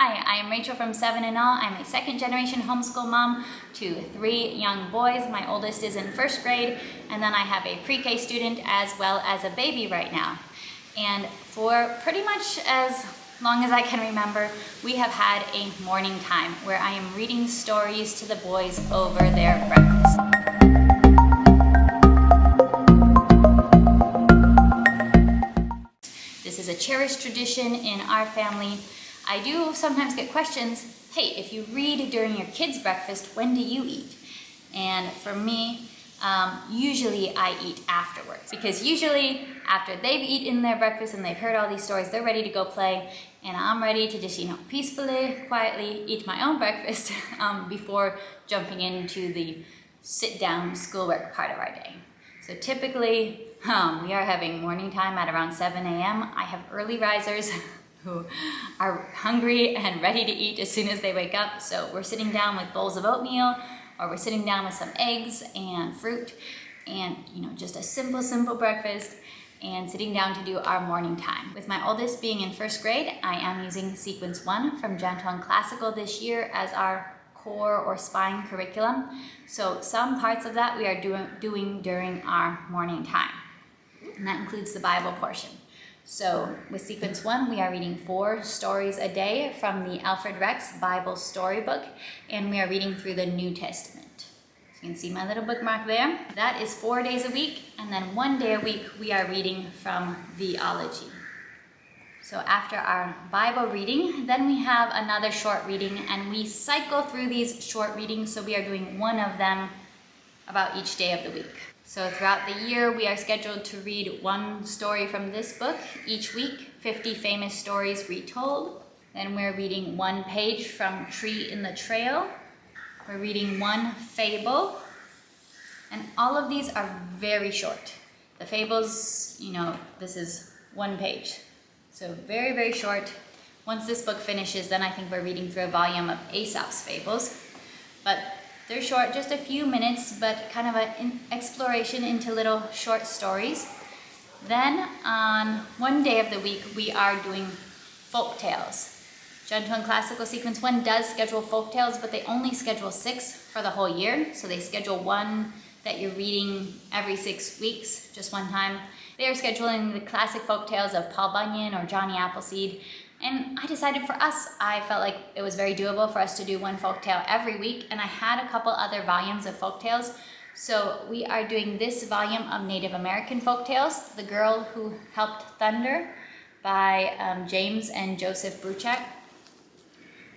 Hi, I am Rachel from 7 and All. I'm a second-generation homeschool mom to 3 young boys. My oldest is in 1st grade, and then I have a pre-K student as well as a baby right now. And for pretty much as long as I can remember, we have had a morning time where I am reading stories to the boys over their breakfast. This is a cherished tradition in our family. I do sometimes get questions, hey, if you read during your kids' breakfast, when do you eat? And for me, usually I eat afterwards, because usually after they've eaten their breakfast and they've heard all these stories, they're ready to go play, and I'm ready to just, peacefully, quietly eat my own breakfast before jumping into the sit-down schoolwork part of our day. So typically, we are having morning time at around 7 a.m. I have early risers who are hungry and ready to eat as soon as they wake up. So we're sitting down with bowls of oatmeal, or we're sitting down with some eggs and fruit and just a simple breakfast, and sitting down to do our morning time. With my oldest being in 1st grade, I am using Sequence 1 from Gentle and Classical this year as our core or spine curriculum. So some parts of that we are doing during our morning time, and that includes the Bible portion. So with Sequence 1, we are reading 4 stories a day from the Alfred Rex Bible Storybook, and we are reading through the New Testament. So you can see my little bookmark there. That is 4 days a week, and then 1 day a week we are reading from Theology. So after our Bible reading, then we have another short reading, and we cycle through these short readings, so we are doing one of them about each day of the week. So throughout the year, we are scheduled to read 1 story from this book each week, 50 Famous Stories Retold. Then we're reading 1 page from Tree in the Trail. We're reading 1 fable. And all of these are very short. The fables, this is 1 page. So very, very short. Once this book finishes, then I think we're reading through a volume of Aesop's fables. But they're short, just a few minutes, but kind of an exploration into little short stories. Then on 1 day of the week, we are doing folk tales. Gentle and Classical Sequence 1 does schedule folk tales, but they only schedule 6 for the whole year. So they schedule 1 that you're reading every 6 weeks, just 1 time. They are scheduling the classic folk tales of Paul Bunyan or Johnny Appleseed. And I decided for us, I felt like it was very doable for us to do 1 folktale every week, and I had a couple other volumes of folktales. So we are doing this volume of Native American folktales, The Girl Who Helped Thunder by James and Joseph Bruchac.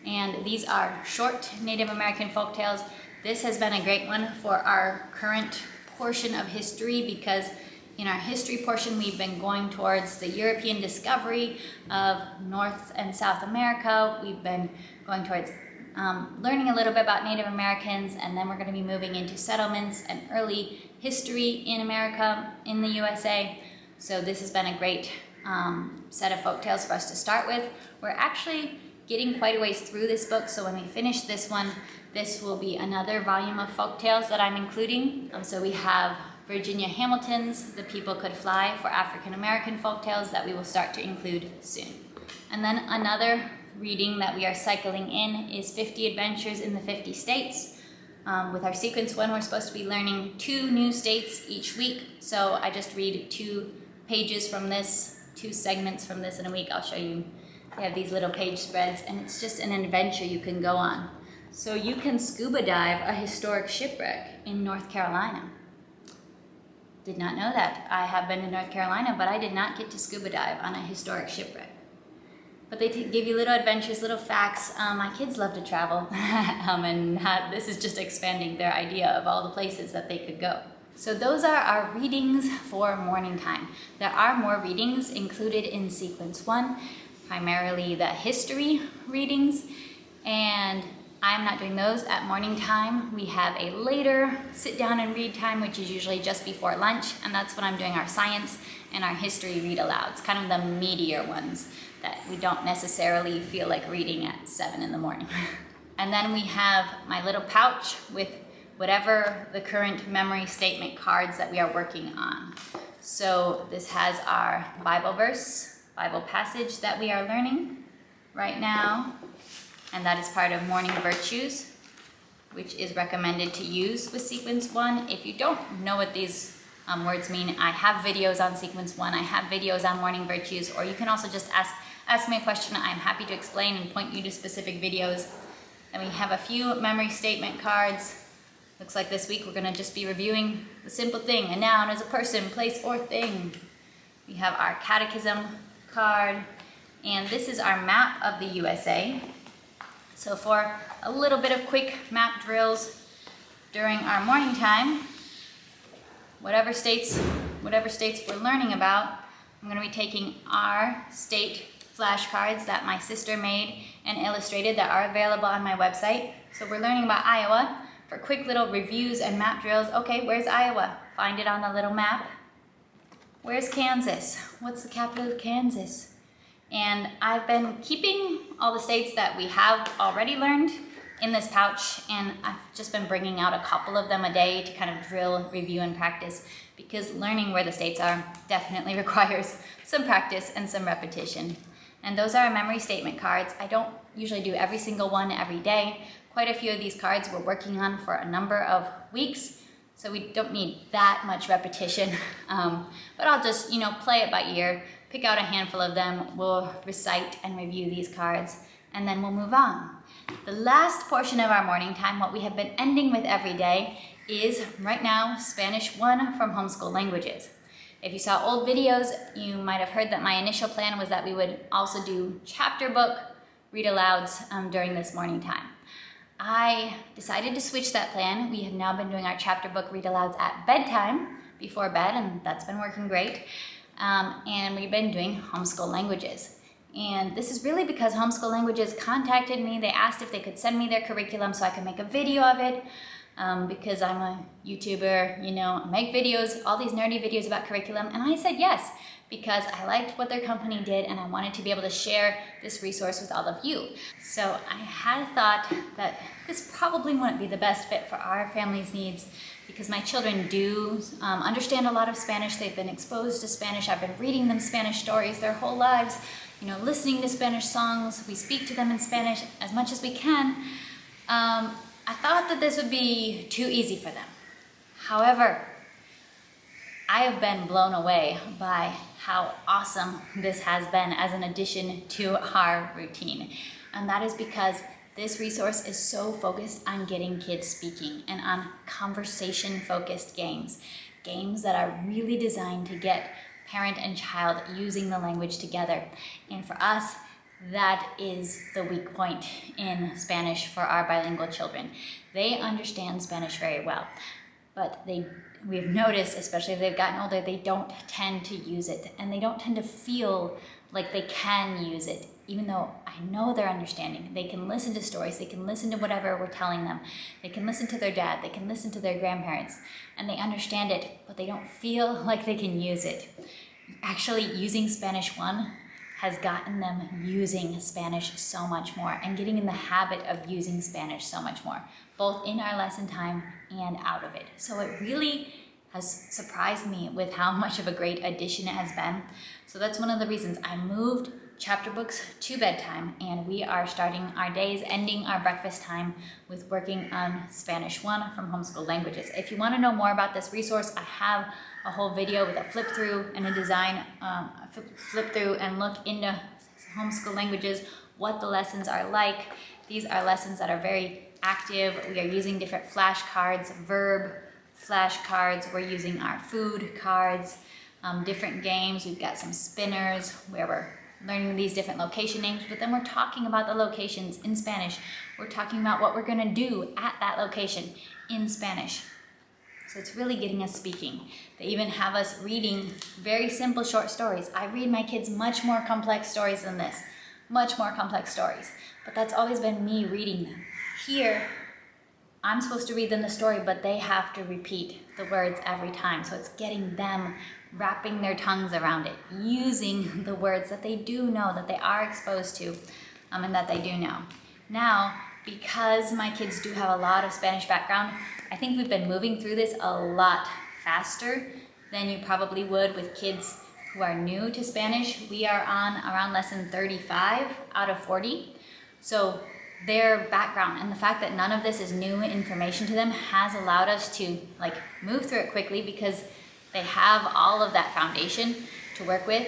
And these are short Native American folktales. This has been a great one for our current portion of history, because in our history portion, we've been going towards the European discovery of North and South America. We've been going towards learning a little bit about Native Americans, and then we're going to be moving into settlements and early history in America, in the USA. So this has been a great set of folktales for us to start with. We're actually getting quite a ways through this book, so when we finish this one, this will be another volume of folktales that I'm including. So we have Virginia Hamilton's The People Could Fly for African American folktales that we will start to include soon. And then another reading that we are cycling in is 50 Adventures in the 50 States. With our Sequence 1, we're supposed to be learning 2 new states each week. So I just read 2 pages from this, 2 segments from this in a week. I'll show you. They have these little page spreads, and it's just an adventure you can go on. So you can scuba dive a historic shipwreck in North Carolina. Did not know that. I have been to North Carolina, but I did not get to scuba dive on a historic shipwreck. But they give you little adventures, little facts. My kids love to travel, and this is just expanding their idea of all the places that they could go. So those are our readings for morning time. There are more readings included in Sequence 1, primarily the history readings, and I'm not doing those at morning time. We have a later sit down and read time, which is usually just before lunch, and that's when I'm doing our science and our history read alouds, kind of the meatier ones that we don't necessarily feel like reading at 7 in the morning. And then we have my little pouch with whatever the current memory statement cards that we are working on. So this has our Bible verse, Bible passage that we are learning. right now, and that is part of Morning Virtues, which is recommended to use with Sequence 1. If you don't know what these words mean, I have videos on Sequence 1, I have videos on Morning Virtues, or you can also just ask me a question. I'm happy to explain and point you to specific videos. And we have a few memory statement cards. Looks like this week we're going to just be reviewing the simple thing. A noun is a person, place, or thing. We have our catechism card, and this is our map of the USA. So for a little bit of quick map drills during our morning time, whatever states we're learning about, I'm going to be taking our state flashcards that my sister made and illustrated that are available on my website. So we're learning about Iowa. For quick little reviews and map drills, okay, where's Iowa? Find it on the little map. Where's Kansas? What's the capital of Kansas? And I've been keeping all the states that we have already learned in this pouch, and I've just been bringing out a couple of them a day to kind of drill, review, and practice, because learning where the states are definitely requires some practice and some repetition. And those are our memory statement cards. I don't usually do every single one every day. Quite a few of these cards we're working on for a number of weeks, so we don't need that much repetition. But I'll just, play it by ear, pick out a handful of them, we'll recite and review these cards, and then we'll move on. The last portion of our morning time, what we have been ending with every day, is right now Spanish 1 from Homeschool Languages. If you saw old videos, you might have heard that my initial plan was that we would also do chapter book read-alouds during this morning time. I decided to switch that plan. We have now been doing our chapter book read-alouds at bedtime, before bed, and that's been working great. And we've been doing Homeschool Languages. And this is really because Homeschool Languages contacted me. They asked if they could send me their curriculum so I could make a video of it. Because I'm a YouTuber, I make videos, all these nerdy videos about curriculum, and I said yes, because I liked what their company did and I wanted to be able to share this resource with all of you. So I had thought that this probably wouldn't be the best fit for our family's needs, because my children do understand a lot of Spanish. They've been exposed to Spanish. I've been reading them Spanish stories their whole lives, listening to Spanish songs. We speak to them in Spanish as much as we can. I thought that this would be too easy for them. However, I have been blown away by how awesome this has been as an addition to our routine. And that is because this resource is so focused on getting kids speaking and on conversation-focused games. Games that are really designed to get parent and child using the language together. And for us, that is the weak point in Spanish for our bilingual children. They understand Spanish very well, but we've noticed, especially if they've gotten older, they don't tend to use it, and they don't tend to feel like they can use it, even though I know they're understanding. They can listen to stories, they can listen to whatever we're telling them, they can listen to their dad, they can listen to their grandparents, and they understand it, but they don't feel like they can use it. Actually, using Spanish 1 has gotten them using Spanish so much more and getting in the habit of using Spanish so much more, both in our lesson time and out of it. So it really has surprised me with how much of a great addition it has been. So that's one of the reasons I moved chapter books to bedtime, and we are starting our days, ending our breakfast time with working on Spanish 1 from Homeschool Languages. If you want to know more about this resource, I have a whole video with a flip through and a design, flip through and look into Homeschool Languages, what the lessons are like. These are lessons that are very active. We are using different flashcards, verb flashcards. We're using our food cards, different games. We've got some spinners where we're learning these different location names, but then we're talking about the locations in Spanish. We're talking about what we're gonna do at that location in Spanish. So it's really getting us speaking. They even have us reading very simple short stories. I read my kids much more complex stories than this, much more complex stories, but that's always been me reading them. Here, I'm supposed to read them the story, but they have to repeat the words every time. So it's getting them wrapping their tongues around it, using the words that they do know, that they are exposed to, and that they do know. Now, because my kids do have a lot of Spanish background, I think we've been moving through this a lot faster than you probably would with kids who are new to Spanish. We are on around lesson 35 out of 40. So their background and the fact that none of this is new information to them has allowed us to move through it quickly because they have all of that foundation to work with.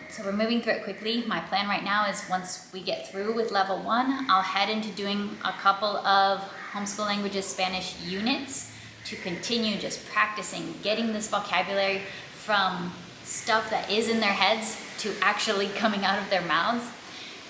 So we're moving through it quickly. My plan right now is once we get through with level 1, I'll head into doing a couple of homeschool languages Spanish units to continue just practicing, getting this vocabulary from stuff that is in their heads to actually coming out of their mouths.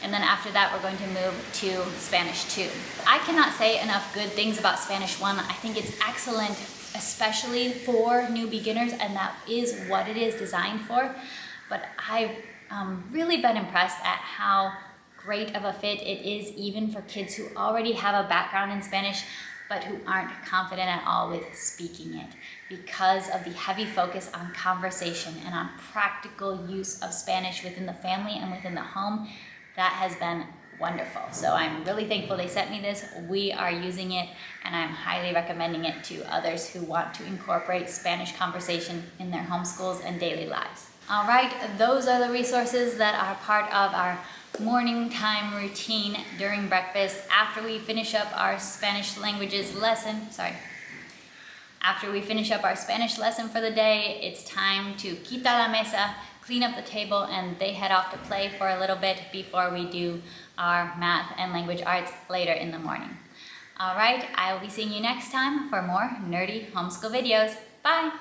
And then after that, we're going to move to Spanish 2. I cannot say enough good things about Spanish 1. I think it's excellent, especially for new beginners, and that is what it is designed for. But I've really been impressed at how great of a fit it is even for kids who already have a background in Spanish, but who aren't confident at all with speaking it because of the heavy focus on conversation and on practical use of Spanish within the family and within the home. That has been wonderful. So I'm really thankful they sent me this. We are using it, and I'm highly recommending it to others who want to incorporate Spanish conversation in their homeschools and daily lives. All right, those are the resources that are part of our morning time routine during breakfast. After we finish up our Spanish languages lesson, after we finish up our Spanish lesson for the day, it's time to quita la mesa, clean up the table, and they head off to play for a little bit before we do our math and language arts later in the morning. All right, I will be seeing you next time for more nerdy homeschool videos. Bye.